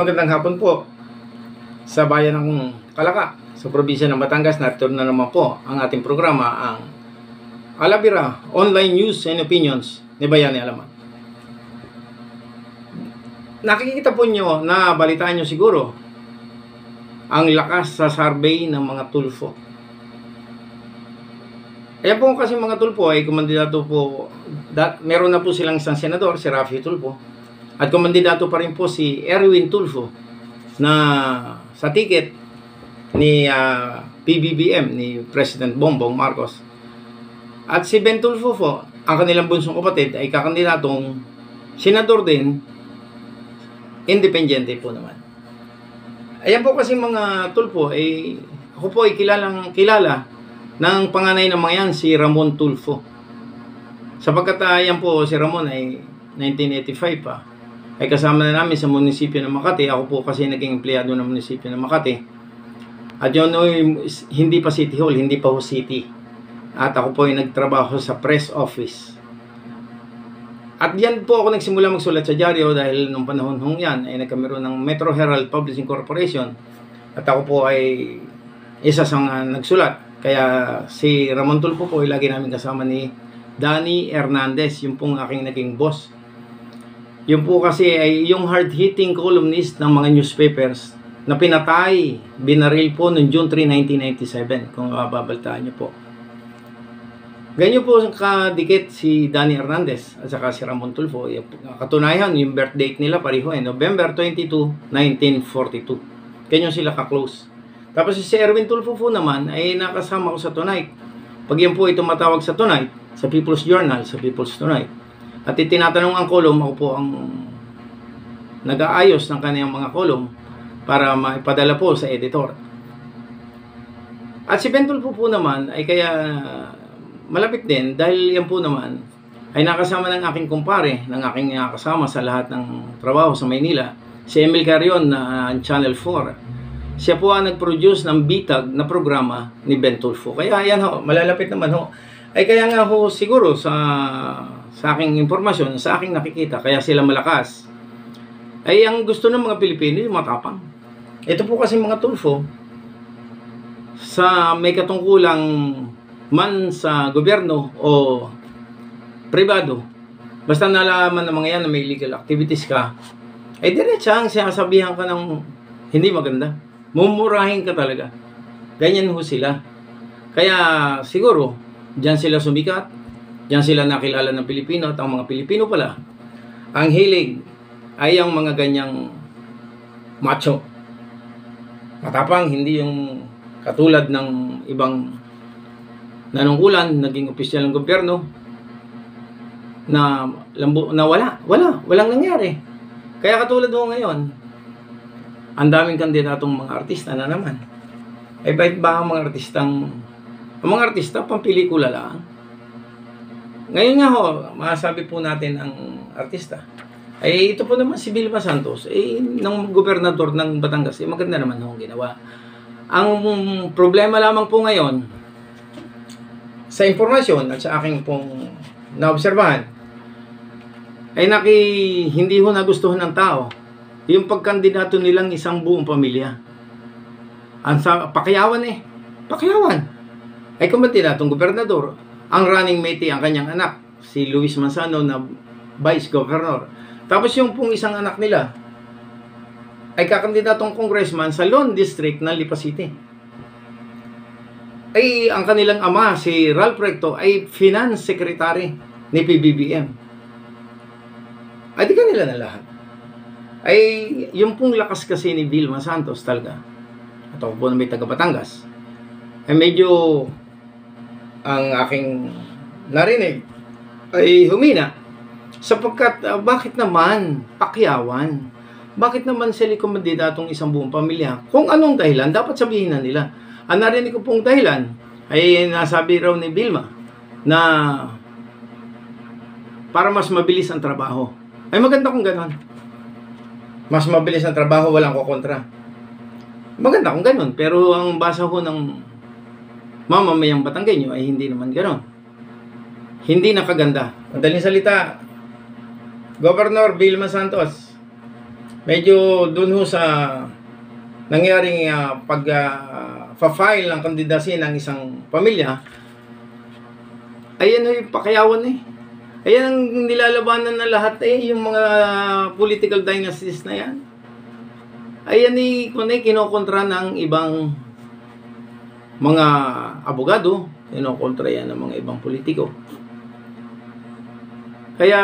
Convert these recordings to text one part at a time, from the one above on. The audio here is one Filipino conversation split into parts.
Magandang hapon po sa bayan ng Kalaka, sa probinsya ng Batangas. Narito na naman po ang ating programa, ang Alabira Online News and Opinions ni Bayani Alaman. Nakikita po nyo, na balitaan nyo siguro, ang lakas sa survey ng mga tulfo. Kaya po kasi mga tulfo ay kumandidato po, meron na po silang isang senador, si Rafi Tulfo. At kumandidato pa rin po si Erwin Tulfo na sa ticket ni PBBM, ni President Bongbong Marcos. At si Ben Tulfo po, ang kanilang bunsong kapatid, ay kakandidatong senador din, independente po naman. Ayan po kasi mga Tulfo, ako po ay kilala ng panganay ng mga yan, si Ramon Tulfo. Sapagkat ayan po, si Ramon ay 1985 pa. Ay kasama na namin sa munisipyo ng Makati. Ako po kasi naging empleyado ng munisipyo ng Makati. At yun hindi pa City Hall, hindi pa ho City. At ako po ay nagtrabaho sa press office. At yan po ako nagsimula magsulat sa dyaryo dahil nung panahon yan ay nagkameron ng Metro Herald Publishing Corporation. At ako po ay isa sa nagsulat. Kaya si Ramon Tulfo po ay lagi namin kasama ni Danny Hernandez, yung pong aking naging boss. Yung po kasi ay yung hard-hitting columnist ng mga newspapers na pinatay, binaril po noong June 3, 1997, kung babalitaan nyo po. Ganyan po kadikit si Danny Hernandez at saka si Ramon Tulfo. Katunayan, yung birth date nila pareho ay November 22, 1942. Ganyan sila ka-close. Tapos si Erwin Tulfo po naman ay nakasama ko sa Tonight. Pag yan po ay tumatawag sa Tonight, sa People's Journal, sa People's Tonight, at itinatanong ang kolum, ako po ang nag-aayos ng kaniyang mga kolum para maipadala po sa editor. At si Ben Tulfo po naman ay kaya malapit din dahil yan po naman ay nakasama ng aking kumpare, ng aking kasama sa lahat ng trabaho sa Maynila, si Emil Carrion na Channel 4. Siya po ang nag-produce ng bitag na programa ni Ben Tulfo. Kaya yan ho, malalapit naman ho. Ay kaya nga ho siguro sa aking informasyon, sa aking nakikita, kaya sila malakas. Ay ang gusto ng mga Pilipino, yung matapang. Ito po kasi mga Tulfo, sa may katungkulang man sa gobyerno o pribado, basta nalaman ng mga yan na may illegal activities ka, ay diretsang sinasabihan ka ng hindi maganda. Mumurahin ka talaga. Ganyan ho sila. Kaya siguro, diyan sila sumikat, diyan sila nakilala ng Pilipino, at ang mga Pilipino pala, ang hilig ay ang mga ganyang macho. Matapang, hindi yung katulad ng ibang nanungkulan, naging opisyal ng gobyerno, na walang nangyari. Kaya katulad mo ngayon, ang daming kandidatong mga artista na naman. Ay bakit ba ang mga artista pampelikula lang? Ngayon nga ho, masasabi po natin ang artista. Ay ito po naman si Vilma Santos, ng gobernador ng Batangas, maganda naman ho ang ginawa. Ang problema lamang po ngayon, sa impormasyon at sa aking pong naobserbahan, ay hindi ho nagustuhan ng tao yung pagkandidato nilang isang buong pamilya. Ang Pacquiawan Pacquiawan ay kumandidatong gobernador. Ang running mate ang kanyang anak, si Luis Manzano na vice governor. Tapos yung pong isang anak nila ay kakandidatong congressman sa Lone District ng Lipa City. Ay ang kanilang ama, si Ralph Recto, ay finance secretary ni PBBM. Ay di kanila na lahat. Ay yung pong lakas kasi ni Vilma Santos talaga, at ako po na may taga Batangas, ay medyo ang aking narinig ay humina. Sapagkat bakit naman Pacquiawan? Bakit naman sila kumandidatong isang buong pamilya? Kung anong dahilan, dapat sabihin na nila. Ang narinig ko pong dahilan ay nasabi raw ni Vilma na para mas mabilis ang trabaho. Ay maganda kung ganon. Mas mabilis ang trabaho, walang kukontra. Maganda kung ganon. Pero ang basa ko ng mamamayang Batanggenyo ay hindi naman ganon. Hindi nakaganda. Madaling salita, Governor Vilma Santos, medyo dun ho sa nangyaring pag-file ng kandidasi ng isang pamilya, ayan ho yung pakayawan eh. Ayan ang nilalabanan na lahat eh, yung mga political dynasties na yan. Ayan eh, kinokontra ng ibang mga abogado, kinokontra yan ng mga ibang politiko. Kaya,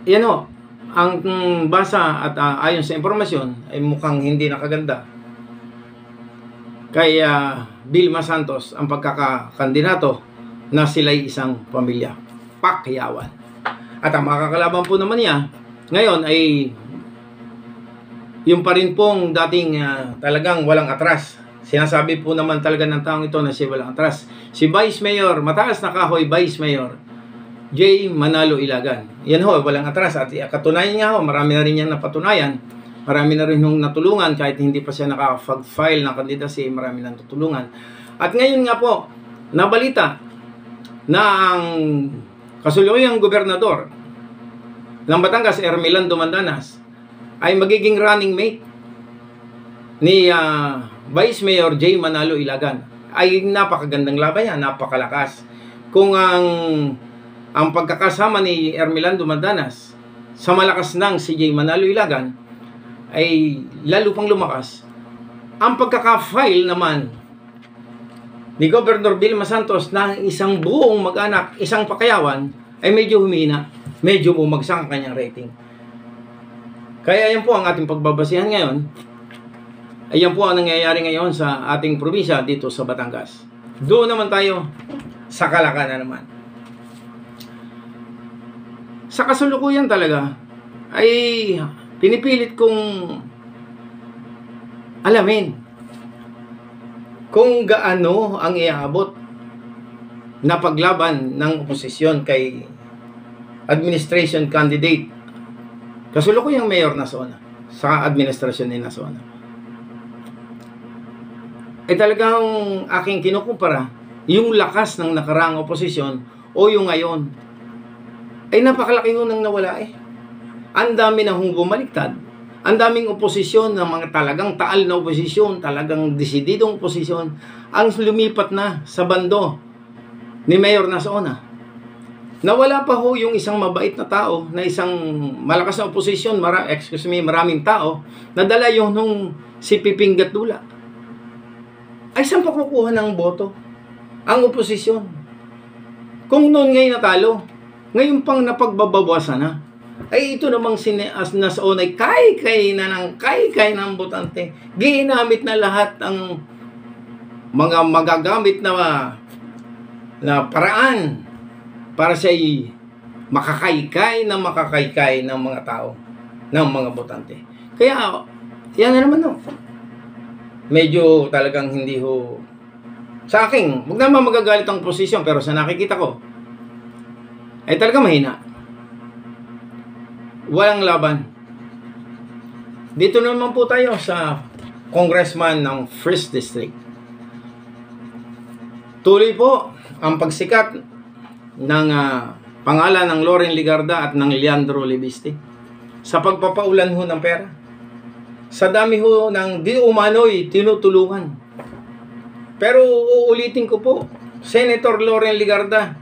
yan ho, ang basa at ayon sa impormasyon ay mukhang hindi nakaganda. Kaya Vilma Santos ang pagkakakandidato na sila'y isang pamilya, Pacquiaoan. At ang makakalaban po naman niya ngayon ay yung pa rin pong dating talagang walang atras. Sinasabi po naman talaga ng taong ito na siya walang atras. Si Vice Mayor, mataas na kahoy Vice Mayor J. Manalo Ilagan. Yan ho, walang atras. At katunayan nga ho, marami na rin yan napatunayan. Marami na rin nung natulungan kahit hindi pa siya nakafile ng kandidacy, marami nang tutulungan. At ngayon nga po, nabalita na ang kasuluyang gobernador ng Batangas, Ermelando Mandanas, ay magiging running mate ni Vice Mayor J. Manalo Ilagan. Ay napakagandang laban yan, napakalakas. Kung ang pagkakasama ni Ermelando Mandanas sa malakas ng si J. Manalo Ilagan ay lalo pang lumakas, ang pagkaka-file naman ni Governor Vilma Santos na isang buong mag-anak, isang Pacquiaoan, ay medyo humina, medyo bumagsak ang kanyang rating. Kaya yan po ang ating pagbabasihan ngayon. Ayan po ang nangyayari ngayon sa ating probinsya dito sa Batangas. Doon naman tayo sa Calaca na naman. Sa kasulukuyan talaga ay pinipilit kong alamin kung gaano ang iaabot na paglaban ng oposisyon kay administration candidate kasulukuyang mayor Nasona sa administrasyon ni Nasona. Ay talagang aking kinukumpara yung lakas ng nakaraang oposisyon o yung ngayon. Ay napakalaki nang nawala eh. Ang dami na hong bumaliktad. Ang daming oposisyon ng mga talagang taal na oposisyon, talagang desididong oposisyon, ang lumipat na sa bando ni Mayor Nasona. Nawala pa ho yung isang mabait na tao, na isang malakas na oposisyon, maraming tao, nadala yung nung si Piping Gatdula. Ay saan pa kukuha ng boto ang oposisyon? Kung noon ngayon natalo, ngayon pang napagbabawasan na, ay ito namang Nasona ay kay ng botante. Ginamit na lahat ang mga magagamit na paraan para siya makakaykay ng mga tao, ng mga botante. Kaya, yan na naman no. Medyo talagang hindi ho, sa akin, huwag naman magagalit ang posisyon, pero sa nakikita ko, ay talaga mahina. Walang laban. Dito naman po tayo sa congressman ng 1st District. Tuloy po ang pagsikat ng pangalan ng Loren Legarda at ng Leandro Libiste sa pagpapaulan ho ng pera. Sa dami ho ng di umano'y tinutulungan. Pero uulitin ko po, Senator Loren Legarda,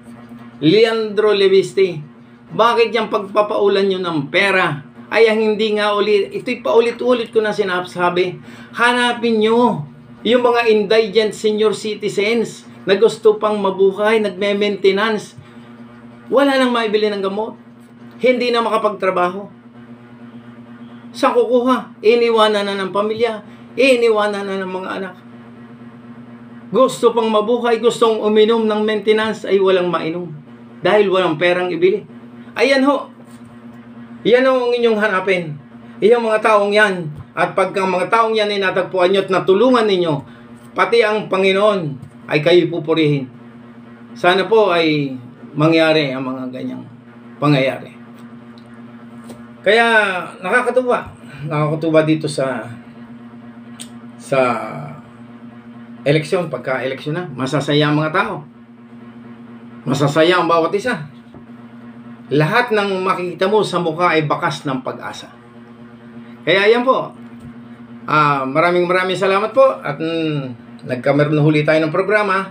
Leandro Libiste, bakit yung pagpapaulan nyo ng pera ay hindi nga ulit, ito'y paulit-ulit ko na sinasabi, hanapin nyo yung mga indigent senior citizens na gusto pang mabuhay, nagme-maintenance, wala nang maibili ng gamot, hindi na makapagtrabaho. Saan kukuha? Iniwanan na ng pamilya, iniwanan na ng mga anak. Gusto pang mabuhay, gustong uminom ng maintenance, ay walang mainom dahil walang perang ibili. Ayan ho. Yan ho ang inyong hanapin. Iyong mga taong yan. At pagka mga taong yan ay natagpuan nyo at natulungan ninyo, pati ang Panginoon ay kayo pupurihin. Sana po ay mangyari ang mga ganyang pangyayari. Kaya nakakatuwa. Nakakatuwa dito sa eleksyon. Pagka-eleksyon na, masasaya ang mga tao. Masasaya ang bawat isa. Lahat ng makikita mo sa mukha ay bakas ng pag-asa. Kaya yan po. Maraming salamat po at nagkameron na huli tayo ng programa.